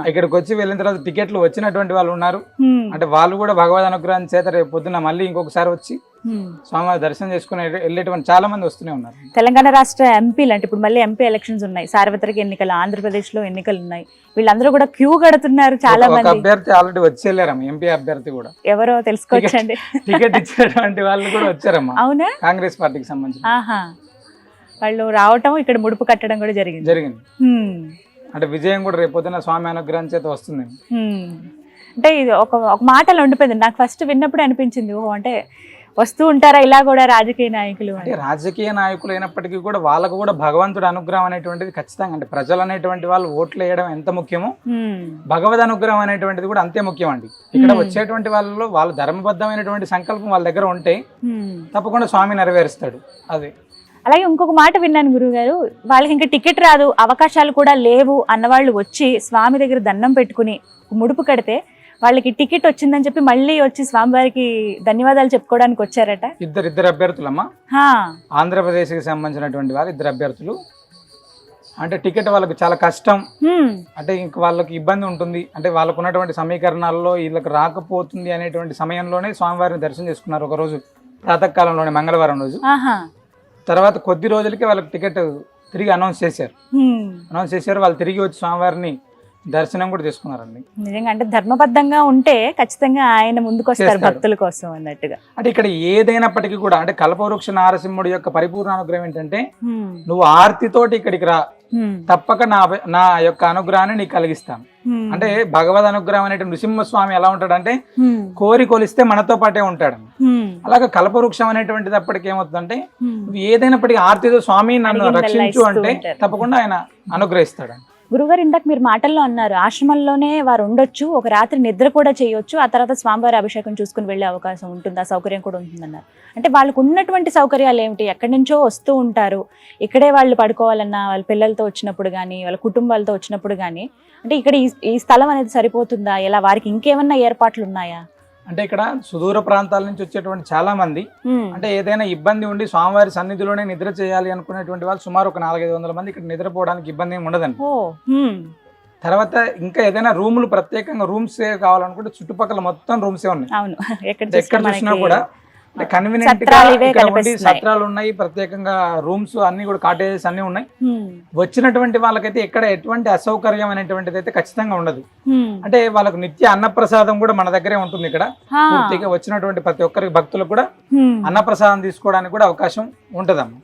ఇక్కడికి వచ్చి వెళ్ళిన తర్వాత టికెట్లు వచ్చినటువంటి వాళ్ళు ఉన్నారు. అంటే వాళ్ళు కూడా భగవద్ అనుగ్రహం చేత రేపు పొద్దున్న మళ్ళీ ఇంకొకసారి వచ్చి స్వామివారి దర్శనం చేసుకుని వెళ్ళేటువంటి చాలా మంది వస్తూనే ఉన్నారు. తెలంగాణ రాష్ట్ర ఎంపీలు అంటే ఇప్పుడు మళ్ళీ ఎంపీ ఎలక్షన్స్ ఉన్నాయి, సార్వత్రిక ఎన్నికలు, ఆంధ్రప్రదేశ్ లో ఎన్నికలు ఉన్నాయి, వీళ్ళందరూ కూడా క్యూ కడుతున్నారు. చాలా మంది అభ్యర్థి ఆల్రెడీ వచ్చి వెళ్ళారమ్మ, ఎంపీ అభ్యర్థి కూడా ఎవరో తెలుసుకోవచ్చండి. టికెట్ ఇచ్చినటువంటి వాళ్ళు కూడా వచ్చారమ్మా. అవునా? కాంగ్రెస్ పార్టీకి సంబంధించి వాళ్ళు రావటం, ఇక్కడ ముడుపు కట్టడం కూడా జరిగింది. అంటే విజయం కూడా రేపొద్దున స్వామి అనుగ్రహం చేత వస్తుంది. అంటే ఇది ఒక మాటలు ఉండిపోయింది నాకు ఫస్ట్ విన్నప్పుడు అనిపించింది, ఓహో అంటే వస్తూ ఉంటారా ఇలా కూడా రాజకీయ నాయకులు అంటే రాజకీయ నాయకులు అయినప్పటికీ కూడా వాళ్ళకు కూడా భగవంతుడి అనుగ్రహం అనేటువంటిది ఖచ్చితంగా, అంటే ప్రజలు అనేటువంటి వాళ్ళు ఓట్లు వేయడం ఎంత ముఖ్యమో భగవద్ అనుగ్రహం అనేటువంటిది కూడా అంతే ముఖ్యం అండి. ఇక్కడ వచ్చేటువంటి వాళ్ళలో వాళ్ళ ధర్మబద్ధమైనటువంటి సంకల్పం వాళ్ళ దగ్గర ఉంటే తప్పకుండా స్వామి నెరవేరుస్తాడు. అది అలాగే ఇంకొక మాట విన్నాను గురువుగారు, వాళ్ళకి ఇంకా టికెట్ రాదు, అవకాశాలు కూడా లేవు అన్నవాళ్ళు వచ్చి స్వామి దగ్గర దండం పెట్టుకుని ముడుపు కడితే వాళ్ళకి టికెట్ వచ్చిందని చెప్పి మళ్ళీ వచ్చి స్వామివారికి ధన్యవాదాలు చెప్పుకోవడానికి వచ్చారట. ఇద్దరు అభ్యర్థులమ్మా, ఆంధ్రప్రదేశ్ కి సంబంధించినటువంటి వారు ఇద్దరు అభ్యర్థులు. అంటే టికెట్ వాళ్ళకి చాలా కష్టం, అంటే ఇంక వాళ్ళకి ఇబ్బంది ఉంటుంది, అంటే వాళ్ళకు ఉన్నటువంటి సమీకరణాల్లో వీళ్ళకి రాకపోతుంది అనేటువంటి సమయంలోనే స్వామివారిని దర్శనం చేసుకున్నారు. ఒక రోజు ప్రాతకాలంలోనే మంగళవారం రోజు. తర్వాత కొద్ది రోజులకి వాళ్ళకి టికెట్ తిరిగి అనౌన్స్ చేశారు. వాళ్ళు తిరిగి వచ్చి స్వామివారిని దర్శనం కూడా చేసుకున్నారండి. నిజంగా అంటే ధర్మబద్ధంగా ఉంటే ఖచ్చితంగా ఆయన ముందుకు వస్తారు భక్తుల కోసం అన్నట్టుగా. అంటే ఇక్కడ ఏదైనప్పటికీ కూడా అంటే కల్పవృక్ష నారసింహుడి యొక్క పరిపూర్ణ అనుగ్రహం ఏంటంటే, నువ్వు ఆర్తితోటి ఇక్కడికి రా, తప్పక నా యొక్క అనుగ్రహాన్ని నీకు కలిగిస్తాను. అంటే భగవద్ అనుగ్రహం అనేటువంటి నృసింహస్వామి ఎలా ఉంటాడంటే కోరి కొలిస్తే మనతో పాటే ఉంటాడు. అలాగే కల్పవృక్షం అనేటువంటిది అప్పటికి ఏమవుతుందంటే, నువ్వు ఏదైనప్పటికీ ఆర్తితో స్వామి నన్ను రక్షించు అంటే తప్పకుండా ఆయన అనుగ్రహిస్తాడు. గురుగారు ఇందాక మీరు మాటల్లో అన్నారు, ఆశ్రమంలోనే వారు ఉండొచ్చు, ఒక రాత్రి నిద్ర కూడా చేయొచ్చు, ఆ తర్వాత స్వామివారి అభిషేకం చూసుకుని వెళ్ళే అవకాశం ఉంటుంది, ఆ సౌకర్యం కూడా ఉంటుందన్నారు. అంటే వాళ్ళకు ఉన్నటువంటి సౌకర్యాలు ఏమిటి? ఎక్కడి నుంచో వస్తూ ఉంటారు, ఇక్కడే వాళ్ళు పడుకోవాలన్నా వాళ్ళ పిల్లలతో వచ్చినప్పుడు కానీ వాళ్ళ కుటుంబాలతో వచ్చినప్పుడు కానీ, అంటే ఇక్కడ ఈ స్థలం అనేది సరిపోతుందా, ఇలా వారికి ఇంకేమన్నా ఏర్పాట్లు ఉన్నాయా? అంటే ఇక్కడ సుదూర ప్రాంతాల నుంచి వచ్చేటువంటి చాలా మంది, అంటే ఏదైనా ఇబ్బంది ఉండి స్వామివారి సన్నిధిలోనే నిద్ర చేయాలి అనుకునేటువంటి వాళ్ళు సుమారు ఒక 400-500 మంది ఇక్కడ నిద్రపోవడానికి ఇబ్బంది ఏమి ఉండదండి. తర్వాత ఇంకా ఏదైనా రూములు ప్రత్యేకంగా రూమ్స్ కావాలనుకుంటే చుట్టుపక్కల మొత్తం రూమ్సే ఉన్నాయి. ఎక్కడ చూసినా కూడా కన్వీనియంట్ గా ఇక్కడ ఉండి సత్రాలు ఉన్నాయి, ప్రత్యేకంగా రూమ్స్ అన్ని కూడా కాటేజెస్ అన్ని ఉన్నాయి. వచ్చినటువంటి వాళ్ళకైతే ఎక్కడ ఎటువంటి అసౌకర్యం అనేటువంటిది అయితే ఖచ్చితంగా ఉండదు. అంటే వాళ్ళకు నిత్య అన్నప్రసాదం కూడా మన దగ్గరే ఉంటుంది. ఇక్కడ పూర్తిగా వచ్చినటువంటి ప్రతి ఒక్కరికి భక్తులకు కూడా అన్నప్రసాదం తీసుకోవడానికి కూడా అవకాశం ఉంటదమ్మా.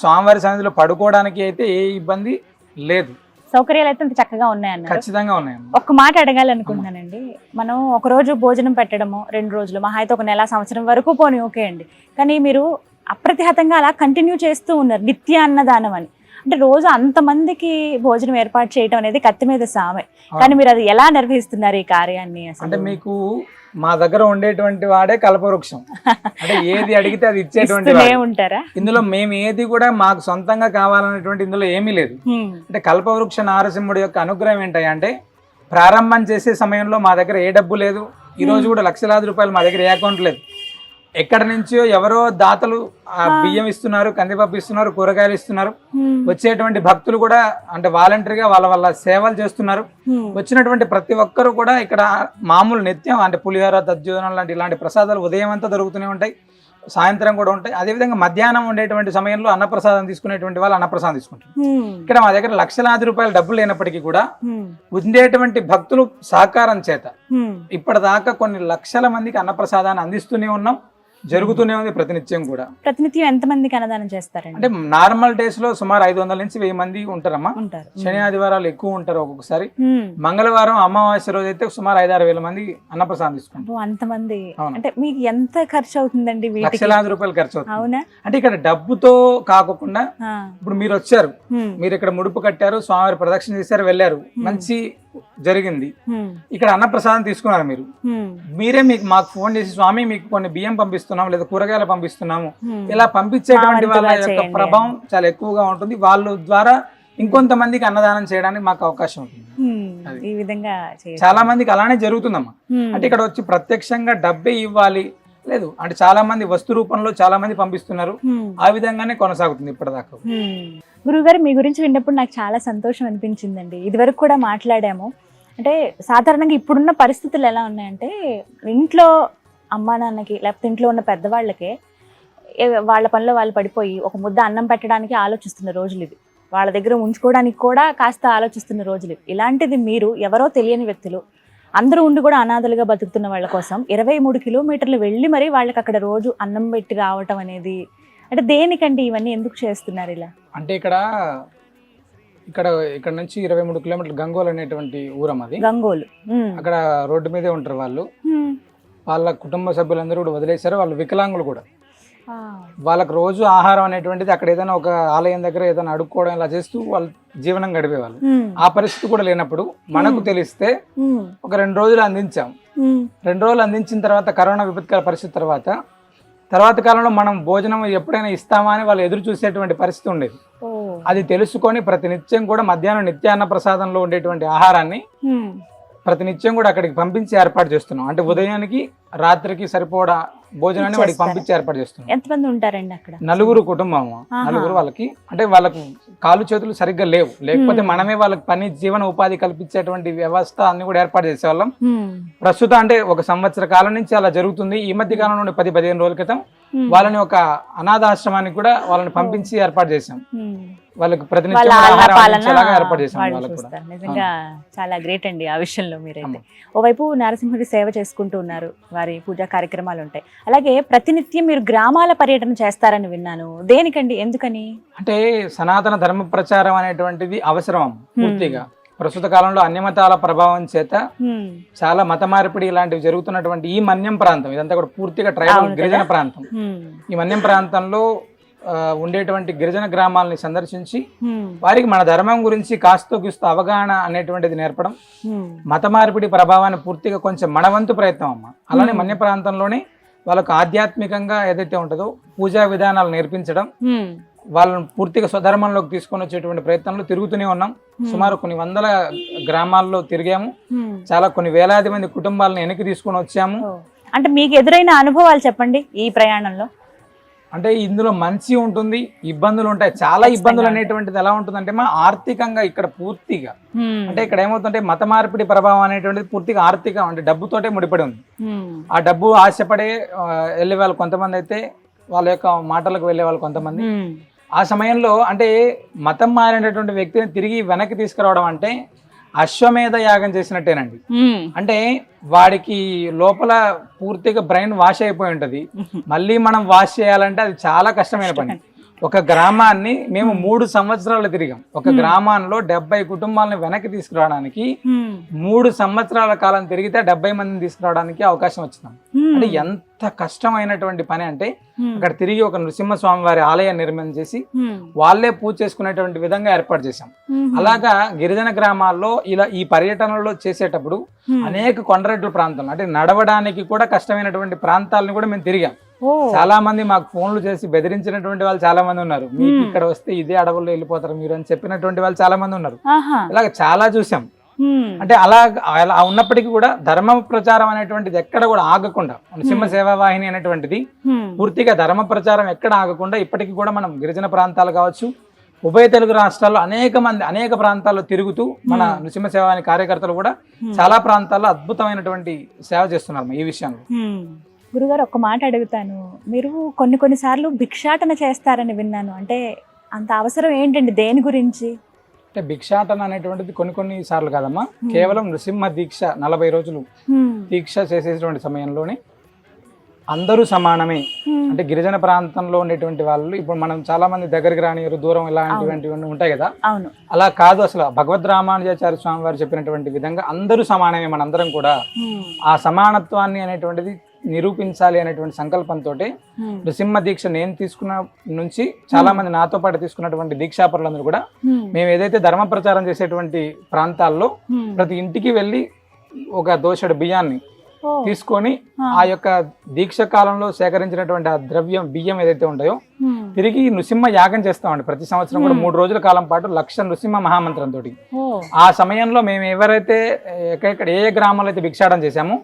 స్వామివారి సన్నిధిలో పడుకోవడానికి అయితే ఏ ఇబ్బంది లేదు, సౌకర్యాలు అయితే చక్కగా ఉన్నాయన్న. ఖచ్చితంగా ఉన్నాయి. ఒక్క మాట అడగాలనుకుంటున్నానండి, మనం ఒక రోజు భోజనం పెట్టడము, 2 రోజులు మహా అయితే 1 నెల సంవత్సరం వరకు పోనీ ఓకే అండి, కానీ మీరు అప్రతిహతంగా అలా కంటిన్యూ చేస్తూ ఉన్నారు నిత్య అన్నదానం అని. అంటే రోజు అంతమందికి భోజనం ఏర్పాటు చేయడం అనేది కత్తి మీద సామే, కానీ మీరు అది ఎలా నిర్వహిస్తున్నారు ఈ కార్యాన్ని? అంటే మీకు మా దగ్గర ఉండేటువంటి వాడే కల్పవృక్షం, అంటే ఏది అడిగితే అది ఇచ్చేటువంటి ఉంటారా? ఇందులో మేము ఏది కూడా మాకు సొంతంగా కావాలనేటువంటి ఇందులో ఏమీ లేదు. అంటే కల్పవృక్ష నారసింహుడి యొక్క అనుగ్రహం ఏంటంటే, ప్రారంభం చేసే సమయంలో మా దగ్గర ఏ డబ్బు లేదు, ఈ రోజు కూడా లక్షలాది రూపాయలు మా దగ్గర ఏ అకౌంట్ లేదు. ఎక్కడి నుంచో ఎవరో దాతలు బియ్యం ఇస్తున్నారు, కందిపప్పు ఇస్తున్నారు, కూరగాయలు ఇస్తున్నారు. వచ్చేటువంటి భక్తులు కూడా అంటే వాలంటరీగా వాళ్ళ సేవలు చేస్తున్నారు. వచ్చినటువంటి ప్రతి ఒక్కరు కూడా ఇక్కడ మామూలు నిత్యం అంటే పులిహోర, దద్దోజనం లాంటి ఇలాంటి ప్రసాదాలు ఉదయం అంతా దొరుకుతూనే ఉంటాయి, సాయంత్రం కూడా ఉంటాయి. అదేవిధంగా మధ్యాహ్నం ఉండేటువంటి సమయంలో అన్నప్రసాదం తీసుకునేటువంటి వాళ్ళు అన్నప్రసాదం తీసుకుంటారు. ఇక్కడ మా దగ్గర లక్షలాది రూపాయల డబ్బులు లేనప్పటికీ కూడా ఉండేటువంటి భక్తులు సహకారం చేత ఇప్పటిదాకా కొన్ని లక్షల మందికి అన్నప్రసాదాన్ని అందిస్తూనే ఉన్నాం, జరుగుతూనే ఉంది ప్రతినిత్యం కూడా. ప్రతినిత్యం ఎంత మందికి అన్నదానం చేస్తారండి? అంటే నార్మల్ డేస్ లో సుమారు 500 నుంచి 1000 మంది ఉంటారమ్మా. శని ఆదివారాలు ఎక్కువ ఉంటారు ఒక్కొక్కసారి. మంగళవారం అమావాస్య రోజు అయితే సుమారు 5-6 వేల మంది అన్నప్రసాదం తీసుకుంటారు. అంతమంది అంటే మీకు ఎంత ఖర్చు అవుతుందండి? లక్షలాది రూపాయలు ఖర్చు అవుతుంది. అవునా? అంటే ఇక్కడ డబ్బుతో కాకుండా ఇప్పుడు మీరు వచ్చారు, మీరు ఇక్కడ ముడుపు కట్టారు, స్వామివారి ప్రదక్షిణ చేశారు, వెళ్ళారు, మంచి జరిగింది. ఇక్కడ అన్నప్రసాదం తీసుకున్నారు మీరు, మీరే మాకు ఫోన్ చేసి స్వామి మీకు కొన్ని బియ్యం పంపిస్తున్నాము లేదా కూరగాయలు పంపిస్తున్నాము, ఇలా పంపించేటువంటి వాళ్ళ యొక్క ప్రభావం చాలా ఎక్కువగా ఉంటుంది. వాళ్ళ ద్వారా ఇంకొంతమందికి అన్నదానం చేయడానికి మాకు అవకాశం ఉంటుంది. ఈ విధంగా చాలా మందికి అలానే జరుగుతుందమ్మా. అంటే ఇక్కడ వచ్చి ప్రత్యక్షంగా డబ్బే ఇవ్వాలి లేదు, అంటే చాలా మంది వస్తు రూపంలో చాలా మంది పంపిస్తున్నారు. ఆ విధంగానే కొనసాగుతుంది ఇప్పటిదాకా. గురువుగారు మీ గురించి విన్నప్పుడు నాకు చాలా సంతోషం అనిపించిందండి. ఇదివరకు కూడా మాట్లాడాము. అంటే సాధారణంగా ఇప్పుడున్న పరిస్థితులు ఎలా ఉన్నాయంటే, ఇంట్లో అమ్మా నాన్నకి లేకపోతే ఇంట్లో ఉన్న పెద్దవాళ్ళకే వాళ్ళ పనిలో వాళ్ళు పడిపోయి ఒక ముద్ద అన్నం పెట్టడానికి ఆలోచిస్తున్న రోజులు ఇవి. వాళ్ళ దగ్గర ఉంచుకోవడానికి కూడా కాస్త ఆలోచిస్తున్న రోజులు ఇవి. ఇలాంటిది మీరు ఎవరో తెలియని వ్యక్తులు అందరూ ఉండి కూడా అనాథలుగా బతుకుతున్న వాళ్ళ కోసం 23 కిలోమీటర్లు వెళ్ళి మరీ వాళ్ళకి అక్కడ రోజు అన్నం పెట్టి రావటం అనేది, అంటే దేనికండి ఇవన్నీ ఎందుకు చేస్తున్నారు ఇలా? అంటే ఇక్కడ ఇక్కడ నుంచి 23 కిలోమీటర్లు గంగోల్ అనేటువంటి ఊరం అది. గంగోలు. అక్కడ రోడ్డు మీదే ఉంటారు వాళ్ళు. వాళ్ళ కుటుంబ సభ్యులందరూ కూడా వదిలేశారు. వాళ్ళు వికలాంగులు కూడా. వాళ్ళకి రోజు ఆహారం అనేటువంటిది అక్కడ ఏదైనా ఒక ఆలయం దగ్గర ఏదైనా అడుక్కోవడం ఇలా చేస్తూ వాళ్ళు జీవనం గడిపేవాళ్ళు. ఆ పరిస్థితి కూడా లేనప్పుడు మనకు తెలిస్తే ఒక 2 రోజులు అందించాం. 2 రోజులు అందించిన తర్వాత కరోనా విపత్కర పరిస్థితి తర్వాత కాలంలో మనం భోజనం ఎప్పుడైనా ఇస్తామా అని వాళ్ళు ఎదురు చూసేటువంటి పరిస్థితి ఉండేది. అది తెలుసుకొని ప్రతి నిత్యం కూడా మధ్యాహ్నం నిత్యాన్న ప్రసాదంలో ఉండేటువంటి ఆహారాన్ని ప్రతి నిత్యం కూడా అక్కడికి పంపించి ఏర్పాటు చేస్తున్నాం. అంటే ఉదయానికి రాత్రికి సరిపోడా భోజనాన్ని వాడికి పంపించి ఏర్పాటు చేస్తున్నాం. ఎంతమంది ఉంటారండి అక్కడ? 4 కుటుంబం. 4 వాళ్ళకి అంటే వాళ్ళకు కాళ్ళు చేతులు సరిగ్గా లేకపోతే మనమే వాళ్ళకి పని జీవన ఉపాధి కల్పించేటువంటి వ్యవస్థ అన్ని కూడా ఏర్పాటు చేసేవాళ్ళం. ప్రస్తుతం అంటే 1 సంవత్సర కాలం నుంచి అలా జరుగుతుంది. ఈ మధ్య కాలం నుండి 10-15 రోజుల క్రితం వాళ్ళని ఒక అనాథాశ్రమానికి కూడా వాళ్ళని పంపించి ఏర్పాటు చేసాం. వాళ్ళకి ప్రతినిత్యం ఏర్పాటు చేసాం. నిజంగా చాలా గ్రేట్ అండి ఆ విషయంలో. మీరైతే ఓవైపు నరసింహుడి సేవ చేసుకుంటూ ఉన్నారు, వారి పూజా కార్యక్రమాలు ఉంటాయి. అలాగే ప్రతినిత్యం మీరు గ్రామాల పర్యటన చేస్తారని విన్నాను. దేనికండి, ఎందుకని? అంటే సనాతన ధర్మ ప్రచారం అనేటువంటిది అవసరం పూర్తిగా. ప్రస్తుత కాలంలో అన్యమతాల ప్రభావం చేత చాలా మత మార్పిడి ఇలాంటివి జరుగుతున్నటువంటి ఈ మన్యం ప్రాంతం, ఇదంతా కూడా పూర్తిగా ట్రైబల్ గిరిజన ప్రాంతం. ఈ మన్యం ప్రాంతంలో ఉండేటువంటి గిరిజన గ్రామాలని సందర్శించి వారికి మన ధర్మం గురించి కాస్తో కూస్తో అవగాహన అనేటువంటిది నేర్పడం, మత మార్పిడి ప్రభావాన్ని పూర్తిగా కొంచెం మనవంతు ప్రయత్నం అమ్మ. అలానే మన్య ప్రాంతంలోనే వాళ్ళకు ఆధ్యాత్మికంగా ఏదైతే ఉంటుందో పూజా విధానాలు నేర్పించడం, వాళ్ళని పూర్తిగా స్వధర్మంలోకి తీసుకొని వచ్చేటువంటి ప్రయత్నంలో తిరుగుతూనే ఉన్నాం. సుమారు కొన్ని 100 గ్రామాల్లో తిరిగాము. చాలా కొన్ని వేలాది మంది కుటుంబాలను వెనక్కి తీసుకొని వచ్చాము. అంటే మీకు ఎదురైన అనుభవాలు చెప్పండి ఈ ప్రయాణంలో. అంటే ఇందులో మంచి ఉంటుంది, ఇబ్బందులు ఉంటాయి. చాలా ఇబ్బందులు అనేటువంటిది ఎలా ఉంటుందంటే మా ఆర్థికంగా ఇక్కడ పూర్తిగా అంటే ఇక్కడ ఏమవుతుంటే మత మార్పిడి ప్రభావం అనేటువంటిది పూర్తిగా ఆర్థికం, అంటే డబ్బుతోటే ముడిపడి ఉంది. ఆ డబ్బు ఆశపడే వెళ్ళే వాళ్ళు కొంతమంది అయితే వాళ్ళ యొక్క మాటలకు వెళ్ళే వాళ్ళు కొంతమంది. ఆ సమయంలో అంటే మతం మారినటువంటి వ్యక్తిని తిరిగి వెనక్కి తీసుకురావడం అంటే అశ్వమేధ యాగం చేసినట్టేనండి. అంటే వాడికి లోపల పూర్తిగా బ్రెయిన్ వాష్ అయిపోయి ఉంటది. మళ్ళీ మనం వాష్ చేయాలంటే అది చాలా కష్టమైన పని. ఒక గ్రామాన్ని మేము 3 సంవత్సరాలు తిరిగాం. ఒక గ్రామాల్లో 70 కుటుంబాలను వెనక్కి తీసుకురావడానికి 3 సంవత్సరాల కాలం తిరిగితే 70 మందిని తీసుకురావడానికి అవకాశం వచ్చింది. అంటే ఎంత కష్టమైనటువంటి పని అంటే అక్కడ తిరిగి ఒక నృసింహస్వామి వారి ఆలయాన్ని నిర్మాణం చేసి వాళ్ళే పూజ చేసుకునేటువంటి విధంగా ఏర్పాటు చేశాం. అలాగా గిరిజన గ్రామాల్లో ఇలా ఈ పర్యటనలో చేసేటప్పుడు అనేక కొండరెడ్ల ప్రాంతాలు అంటే నడవడానికి కూడా కష్టమైనటువంటి ప్రాంతాలను కూడా మేము తిరిగాం. చాలా మంది మాకు ఫోన్లు చేసి బెదిరించినటువంటి వాళ్ళు చాలా మంది ఉన్నారు. మీకు ఇక్కడ వస్తే ఇదే అడవుల్లో వెళ్ళిపోతారు మీరు అని చెప్పినటువంటి వాళ్ళు చాలా మంది ఉన్నారు. ఇలాగ చాలా చూసాం. అంటే అలా ఉన్నప్పటికీ కూడా ధర్మ ప్రచారం అనేటువంటిది ఎక్కడ కూడా ఆగకుండా, నృసింహ సేవా వాహిని అనేటువంటిది పూర్తిగా ధర్మ ప్రచారం ఎక్కడ ఆగకుండా ఇప్పటికీ కూడా మనం గిరిజన ప్రాంతాలు కావచ్చు, ఉభయ తెలుగు రాష్ట్రాల్లో అనేక ప్రాంతాల్లో తిరుగుతూ మన నృసింహ సేవ వాహిని కార్యకర్తలు కూడా చాలా ప్రాంతాల్లో అద్భుతమైనటువంటి సేవ చేస్తున్నారు ఈ విషయంలో. గురుగారు ఒక్క మాట అడుగుతాను, మీరు కొన్నిసార్లు భిక్షాటన చేస్తారని విన్నాను. అంటే అంత అవసరం ఏంటండి, దేని గురించి? అంటే భిక్షాటన అనేటువంటిది కొన్ని సార్లు కాదమ్మా, కేవలం నృసింహ దీక్ష 40 రోజులు దీక్ష చేసేటువంటి సమయంలోనే అందరూ సమానమే. అంటే గిరిజన ప్రాంతంలో ఉండేటువంటి వాళ్ళు ఇప్పుడు మనం చాలా మంది దగ్గరికి రానియరు, దూరం ఇలాంటివి ఉంటాయి కదా, అలా కాదు. అసలు భగవద్ రామానుజాచార్య స్వామి వారు చెప్పినటువంటి విధంగా అందరూ సమానమే, మనందరం కూడా ఆ సమానత్వాన్ని అనేటువంటిది నిరూపించాలి అనేటువంటి సంకల్పంతో నృసింహ దీక్ష నేను తీసుకున్న నుంచి చాలా మంది నాతో పాటు తీసుకున్నటువంటి దీక్షాపరులందరూ కూడా మేము ఏదైతే ధర్మ ప్రచారం చేసేటువంటి ప్రాంతాల్లో ప్రతి ఇంటికి వెళ్ళి ఒక దోషడు బియ్యాన్ని తీసుకొని ఆ యొక్క దీక్ష కాలంలో సేకరించినటువంటి ఆ బియ్యం ఏదైతే ఉంటాయో తిరిగి నృసింహ యాగం చేస్తామండి. ప్రతి సంవత్సరం కూడా 3 రోజుల కాలం పాటు 1,00,000 నృసింహ మహామంత్రంతో ఆ సమయంలో మేము ఎవరైతే ఏ గ్రామంలో అయితే భిక్షాటం చేశామో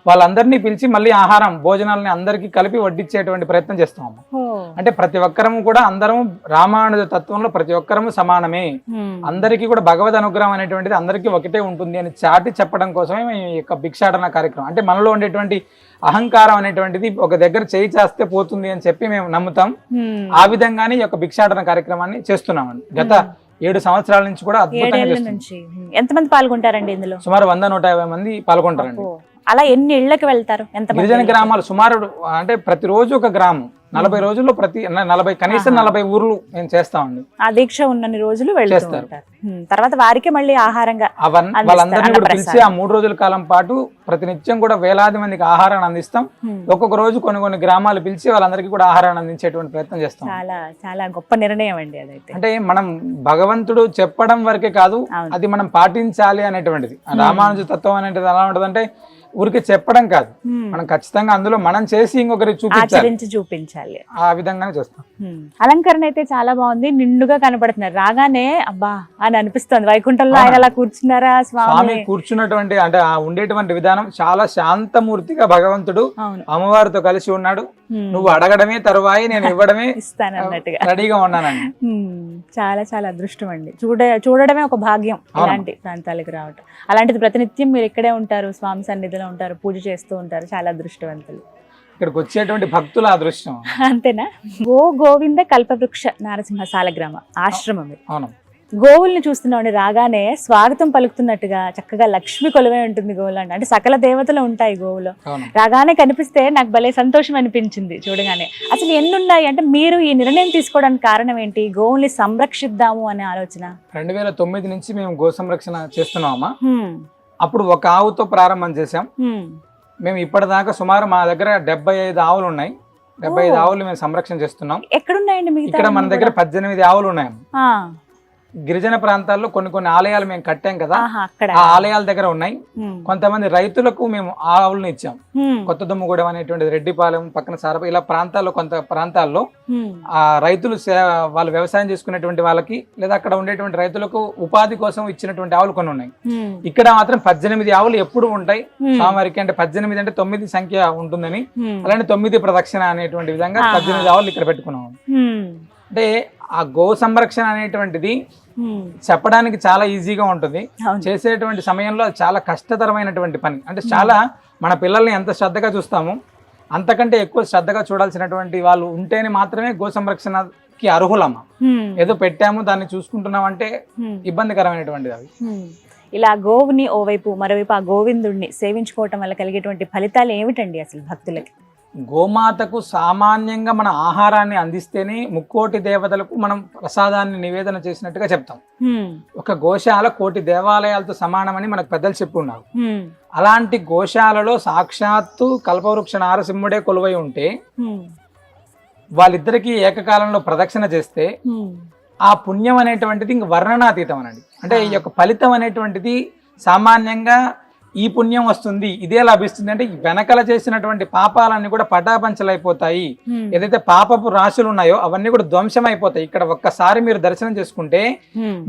వాళ్ళందరినీ పిలిచి మళ్ళీ ఆహారం భోజనాలని అందరికీ కలిపి వడ్డించేటువంటి ప్రయత్నం చేస్తాము. అంటే ప్రతి ఒక్కరము కూడా అందరం రామానుజ తత్వంలో ప్రతి ఒక్కరము సమానమే, అందరికీ కూడా భగవద్ అనుగ్రహం అనేటువంటిది అందరికీ ఒకటే ఉంటుంది అని చాటి చెప్పడం కోసమే ఈ యొక్క భిక్షాటన కార్యక్రమం. అంటే మనలో ఉండేటువంటి అహంకారం అనేటువంటిది ఒక దగ్గర చేయి చేస్తే పోతుంది అని చెప్పి మేము నమ్ముతాం. ఆ విధంగానే ఈ యొక్క భిక్షాటన కార్యక్రమాన్ని చేస్తున్నామండి. గత 7 సంవత్సరాల నుంచి కూడా అద్భుతంగా చేస్తున్నాం. ఎంతమంది పాల్గొంటారండి ఇందులో? సుమారు 100-150 మంది పాల్గొంటారండి. అలా ఎన్ని ఇళ్లకు వెళ్తారు? ఎంత గిరిజన గ్రామాలు సుమారు అంటే ప్రతిరోజు ఒక గ్రామం, 40 రోజుల్లో కనీసం 40 ఊర్లు మేము చేస్తామండి. ఆ దీక్ష ఉన్నన్ని రోజులు వెళ్తూ చేస్తారు. ఉంటారు. తర్వాత వారికి మళ్ళీ ఆహారంగా వాళ్ళందరినీ కూడా పిలిచి ఆ 3 రోజుల కాలం పాటు ప్రతినిత్యం కూడా వేలాది మందికి ఆహారాన్ని అందిస్తాం. ఒక్కొక్క రోజు కొన్ని గ్రామాలు పిలిచి వాళ్ళందరికీ కూడా ఆహారాన్ని అందించేటువంటి ప్రయత్నం చేస్తాం. చాలా చాలా గొప్ప నిర్ణయం అండి అదైతే. అంటే మనం భగవంతుడు చెప్పడం వరకే కాదు, అది మనం పాటించాలి అనేటువంటిది. రామానుజ తత్వం అనేది ఎలా ఉంటదంటే ఊరికి చెప్పడం కాదు, మనం ఖచ్చితంగా అందులో మనం చేసి ఇంకొకరికి చూపించాలి. ఆ విధంగానే చేస్తాం. అలంకరణ అయితే చాలా బాగుంది, నిండుగా కనపడుతున్నారు. రాగానే అబ్బా అని అనిపిస్తుంది. వైకుంఠంలో ఆయన అలా కూర్చున్నారా స్వామి? కూర్చున్నటువంటి అంటే ఆ ఉండేటువంటి విధానం చాలా శాంతమూర్తిగా భగవంతుడు అమ్మవారితో కలిసి ఉన్నాడు. నువ్వు అడగడమే తరువాయి నేను ఇవ్వడమే ఇస్తాను అన్నట్టుగా రెడీగా ఉన్నానండి. చాలా చాలా అదృష్టం అండి. చూడడమే ఒక భాగ్యం ఇలాంటి ప్రాంతాలకు రావటం. అలాంటిది ప్రతినిత్యం మీరు ఇక్కడే ఉంటారు, స్వామి సన్నిధిలో ఉంటారు, పూజ చేస్తూ ఉంటారు. చాలా అదృష్టవంతులు. ఇక్కడికి వచ్చేటువంటి భక్తుల అదృష్టం. అంతేనా? గోవింద కల్పవృక్ష నారసింహ సాలగ్రామ ఆశ్రమం. అవును. గోవుల్ని చూస్తున్నాం రాగానే స్వాగతం పలుకుతున్నట్టుగా చక్కగా లక్ష్మి కొలువై ఉంటుంది గోవులు అంటే సకల దేవతలు ఉంటాయి గోవులో. రాగానే కనిపిస్తే నాకు భలే సంతోషం అనిపించింది చూడగానే. అసలు ఎన్ని ఉన్నాయి అంటే మీరు ఈ నిర్ణయం తీసుకోవడానికి కారణం ఏంటి? గోవుల్ని సంరక్షిద్దాము అనే ఆలోచన. 2009 నుంచి మేము గో సంరక్షణ చేస్తున్నామా. అప్పుడు ఒక ఆవుతో ప్రారంభం చేసాం. మేము ఇప్పటిదాకా సుమారు మా దగ్గర 75 ఆవులు ఉన్నాయి. 75 ఆవులు మేము సంరక్షణ చేస్తున్నాం. ఎక్కడున్నాయండి? ఇక్కడ మన దగ్గర 18 ఆవులు ఉన్నాయి. గిరిజన ప్రాంతాల్లో కొన్ని ఆలయాలు మేము కట్టాం కదా, ఆ ఆలయాల దగ్గర ఉన్నాయి. కొంతమంది రైతులకు మేము ఆవులను ఇచ్చాం. కొత్త దుమ్మగూడెం అనేటువంటి రెడ్డిపాలెం పక్కన సారప ఇలా ప్రాంతాల్లో కొంత ప్రాంతాల్లో ఆ రైతులు వాళ్ళు వ్యవసాయం చేసుకునేటువంటి వాళ్ళకి లేదా అక్కడ ఉండేటువంటి రైతులకు ఉపాధి కోసం ఇచ్చినటువంటి ఆవులు కొన్ని ఉన్నాయి. ఇక్కడ మాత్రం 18 ఆవులు ఎప్పుడు ఉంటాయి స్వామివారికి. అంటే 18 అంటే 9 సంఖ్య ఉంటుందని, అలానే 9 ప్రదక్షిణ అనేటువంటి విధంగా 18 ఆవులు ఇక్కడ పెట్టుకున్నాం. అంటే ఆ గో సంరక్షణ అనేటువంటిది చెప్పడానికి చాలా ఈజీగా ఉంటుంది, చేసేటువంటి సమయంలో చాలా కష్టతరమైనటువంటి పని. అంటే చాలా మన పిల్లల్ని ఎంత శ్రద్ధగా చూస్తాము అంతకంటే ఎక్కువ శ్రద్ధగా చూడాల్సినటువంటి వాళ్ళు ఉంటేనే మాత్రమే గో సంరక్షణకి అర్హులమ్మ. ఏదో పెట్టాము దాన్ని చూసుకుంటున్నాం అంటే ఇబ్బందికరమైనటువంటిది అవి. ఇలా గోవుని ఓవైపు మరోవైపు ఆ గోవిందుడిని సేవించుకోవటం వల్ల కలిగేటువంటి ఫలితాలు ఏమిటండి అసలు భక్తులకి? గోమాతకు సామాన్యంగా మన ఆహారాన్ని అందిస్తేనే ముక్కోటి దేవతలకు మనం ప్రసాదాన్ని నివేదన చేసినట్టుగా చెప్తాం. ఒక గోశాల 1 కోటి దేవాలయాలతో సమానమని మనకు పెద్దలు చెప్పున్నారు. అలాంటి గోశాలలో సాక్షాత్తు కల్పవృక్ష నారసింహుడే కొలువై ఉంటే వాళ్ళిద్దరికి ఏకకాలంలో ప్రదక్షిణ చేస్తే ఆ పుణ్యం అనేటువంటిది ఇంక వర్ణనాతీతం అనండి. అంటే ఈ యొక్క ఫలితం అనేటువంటిది సామాన్యంగా ఈ పుణ్యం వస్తుంది, ఇదే లభిస్తుంది అంటే వెనకల చేసినటువంటి పాపాలన్నీ కూడా పటాపంచలైపోతాయి. ఏదైతే పాపపు రాశులు ఉన్నాయో అవన్నీ కూడా ధ్వంసం అయిపోతాయి. ఇక్కడ ఒక్కసారి మీరు దర్శనం చేసుకుంటే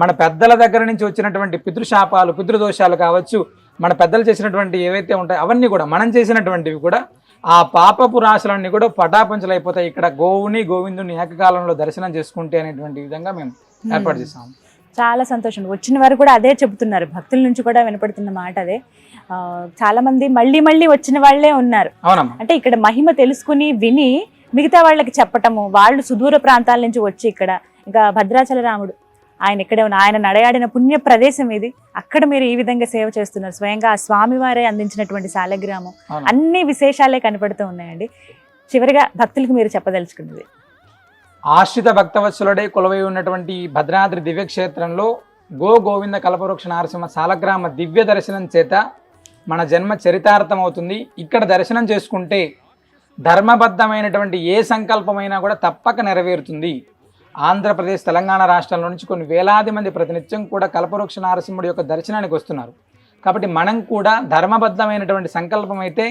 మన పెద్దల దగ్గర నుంచి వచ్చినటువంటి పితృశాపాలు, పితృదోషాలు కావచ్చు, మన పెద్దలు చేసినటువంటి ఏవైతే ఉంటాయో అవన్నీ కూడా మనం చేసినటువంటివి కూడా ఆ పాపపు రాశులన్నీ కూడా పటాపంచలైపోతాయి. ఇక్కడ గోవుని గోవిందుని ఏకకాలంలో దర్శనం చేసుకుంటే అనేటువంటి విధంగా మేము ఏర్పాటు చేసాము. చాలా సంతోషం. వచ్చిన వారు కూడా అదే చెబుతున్నారు, భక్తుల నుంచి కూడా వినపడుతున్న మాట అదే. చాలా మంది మళ్ళీ వచ్చిన వాళ్లే ఉన్నారు. అంటే ఇక్కడ మహిమ తెలుసుకుని విని మిగతా వాళ్ళకి చెప్పటము, వాళ్ళు సుదూర ప్రాంతాల నుంచి వచ్చి ఇక్కడ ఇంకా భద్రాచల రాముడు ఆయన ఇక్కడే ఉన్న ఆయన నడయాడిన పుణ్య ప్రదేశం ఇది. అక్కడ మీరు ఈ విధంగా సేవ చేస్తున్నారు. స్వయంగా ఆ స్వామివారే అందించినటువంటి సాలగ్రామం, అన్ని విశేషాలే కనపడుతూ ఉన్నాయండి. చివరిగా భక్తులకు మీరు చెప్పదలుచుకున్నది? ఆశ్రిత భక్తవత్సలుడే కొలువై ఉన్నటువంటి భద్రాద్రి దివ్యక్షేత్రంలో గోవింద కల్పవృక్ష నారసింహ సాలగ్రామ దివ్య దర్శనం చేత మన జన్మ చరితార్థం అవుతుంది. ఇక్కడ దర్శనం చేసుకుంటే ధర్మబద్ధమైనటువంటి ఏ సంకల్పమైనా కూడా తప్పక నెరవేరుతుంది. ఆంధ్రప్రదేశ్, తెలంగాణ రాష్ట్రాల నుంచి కొన్ని వేలాది మంది ప్రతినిత్యం కూడా కల్పవృక్ష నారసింహుడి యొక్క దర్శనానికి వస్తున్నారు. కాబట్టి మనం కూడా ధర్మబద్ధమైనటువంటి సంకల్పం అయితే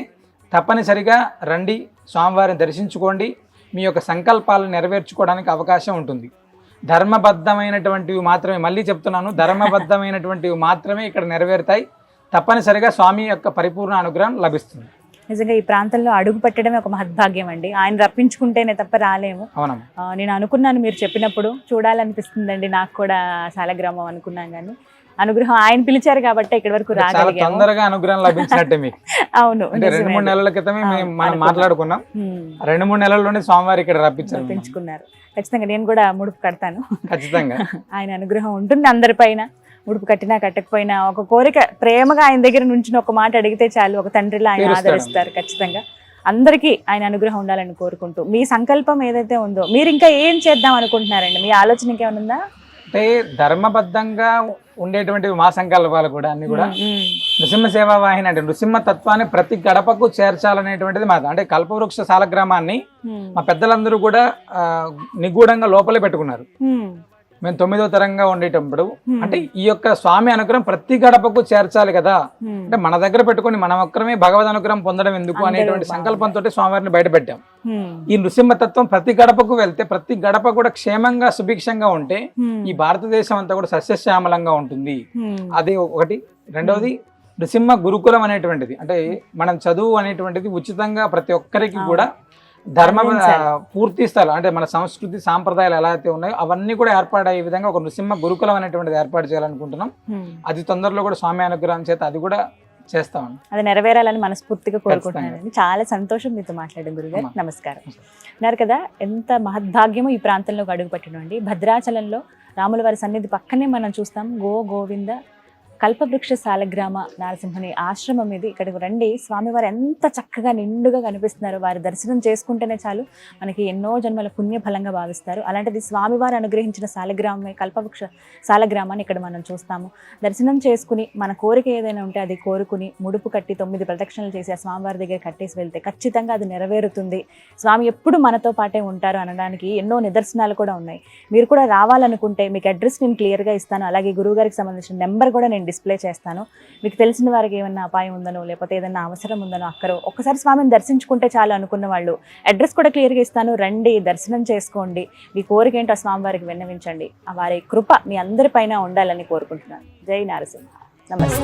తప్పనిసరిగా రండి, స్వామివారిని దర్శించుకోండి, మీ యొక్క సంకల్పాలను నెరవేర్చుకోవడానికి అవకాశం ఉంటుంది. ధర్మబద్ధమైనటువంటివి మాత్రమే, మళ్ళీ చెప్తున్నాను, ధర్మబద్ధమైనటువంటివి మాత్రమే ఇక్కడ నెరవేరుతాయి. తప్పనిసరిగా స్వామి యొక్క పరిపూర్ణ అనుగ్రహం లభిస్తుంది. నిజంగా ఈ ప్రాంతంలో అడుగు పెట్టడమే ఒక మహద్భాగ్యం అండి. ఆయన రప్పించుకుంటేనే తప్ప రాలేము. నేను అనుకున్నాను మీరు చెప్పినప్పుడు, చూడాలనిపిస్తుందండి నాకు కూడా సాలగ్రామం అనుకున్నాను, కానీ అనుగ్రహం ఆయన పిలిచారు కాబట్టి ఇక్కడి వరకు రాగలిగాము. తొందరగా అనుగ్రహం లభించినట్టే మీకు. అవును, అంటే 2-3 నెలల క్రితమే మనం మాట్లాడుకున్నాం. 2-3 నెలల్లోనే స్వామివారి ఇక్కడ రప్పించుకున్నారు. ఖచ్చితంగా నేను కూడా ముడుపు కడతాను. ఖచ్చితంగా ఆయన అనుగ్రహం ఉంటుంది అందరిపైన. ముడుపు కట్టినా కట్టకపోయినా ఒక కోరిక ప్రేమగా ఆయన దగ్గర నుంచి ఒక మాట అడిగితే చాలు, ఒక తండ్రిలా ఆయన ఆదరిస్తారు. ఖచ్చితంగా అందరికీ ఆయన అనుగ్రహం ఉండాలని కోరుకుంటూ మీ సంకల్పం ఏదైతే ఉందో మీరు ఇంకా ఏం చేద్దాం అనుకుంటున్నారండి? మీ ఆలోచన ఇంకేమైనా ఉందా? అంటే ధర్మబద్ధంగా ఉండేటువంటి మా సంకల్పాలు కూడా అన్ని కూడా నృసింహ సేవా వాహిని అంటే నృసింహ తత్వాన్ని ప్రతి గడపకు చేర్చాలనేటువంటిది మాది. అంటే కల్పవృక్ష సాలగ్రామాన్ని మా పెద్దలందరూ కూడా నిగూఢంగా లోపలే పెట్టుకున్నారు. మేము 9వ తరంగా ఉండేటప్పుడు అంటే ఈ యొక్క స్వామి అనుగ్రహం ప్రతి గడపకు చేర్చాలి కదా, అంటే మన దగ్గర పెట్టుకుని మనం ఒక్కరమే భగవద్ అనుగ్రహం పొందడం ఎందుకు అనేటువంటి సంకల్పంతో స్వామివారిని బయటపెట్టాం. ఈ నృసింహతత్వం ప్రతి గడపకు వెళ్తే ప్రతి గడప కూడా క్షేమంగా సుభిక్షంగా ఉంటే ఈ భారతదేశం అంతా కూడా సస్యశ్యామలంగా ఉంటుంది. అది ఒకటి. రెండవది నృసింహ గురుకులం అనేటువంటిది, అంటే మనం చదువు అనేటువంటిది ఉచితంగా ప్రతి ఒక్కరికి కూడా ధర్మ పూర్తి స్థలం అంటే మన సంస్కృతి సాంప్రదాయాలు ఎలా అయితే ఉన్నాయో అవన్నీ కూడా ఏర్పాటయ్యే విధంగా ఒక నృసింహ గురుకులం అనేటువంటిది ఏర్పాటు చేయాలనుకుంటున్నాం. అది తొందరలో కూడా స్వామి అనుగ్రహం చేత అది కూడా చేస్తామండి. అది నెరవేరాలని మనస్ఫూర్తిగా కోరుకుంటున్నాను. చాలా సంతోషం మీతో మాట్లాడడం గురుగారు. నమస్కారం. అన్నారు కదా ఎంత మహద్భాగ్యమో ఈ ప్రాంతంలోకి అడుగుపెట్టడండి. భద్రాచలంలో రాముల వారి సన్నిధి పక్కనే మనం చూస్తాం గోవింద కల్పవృక్ష సాలగ్రామ నరసింహుని ఆశ్రమం ఇది. ఇక్కడికి రండి, స్వామివారు ఎంత చక్కగా నిండుగా కనిపిస్తున్నారు. వారి దర్శనం చేసుకుంటేనే చాలు మనకి ఎన్నో జన్మల పుణ్య ఫలంగా భావిస్తారు. అలాంటిది స్వామివారు అనుగ్రహించిన సాలగ్రామమే కల్పవృక్ష సాలగ్రామాన్ని ఇక్కడ మనం చూస్తాము. దర్శనం చేసుకుని మన కోరిక ఏదైనా ఉంటే అది కోరుకుని ముడుపు కట్టి 9 ప్రదక్షిణలు చేసి ఆ స్వామివారి దగ్గర కట్టేసి వెళ్తే ఖచ్చితంగా అది నెరవేరుతుంది. స్వామి ఎప్పుడు మనతో పాటే ఉంటారు అనడానికి ఎన్నో నిదర్శనాలు కూడా ఉన్నాయి. మీరు కూడా రావాలనుకుంటే మీకు అడ్రస్ నేను క్లియర్గా ఇస్తాను. అలాగే గురువుగారికి సంబంధించిన నెంబర్ కూడా నేను డిస్ప్లే చేస్తాను. మీకు తెలిసిన వారికి ఏమన్నా అపాయం ఉందనో లేకపోతే ఏదన్నా అవసరం ఉందనో అక్కడో ఒక్కసారి స్వామిని దర్శించుకుంటే చాలు అనుకున్న వాళ్ళు అడ్రస్ కూడా క్లియర్గా ఇస్తాను. రండి, దర్శనం చేసుకోండి, మీ కోరిక ఏంటో స్వామివారికి విన్నవించండి. వారి కృప మీ అందరిపైన ఉండాలని కోరుకుంటున్నాను. జై నారసింహ. నమస్తే.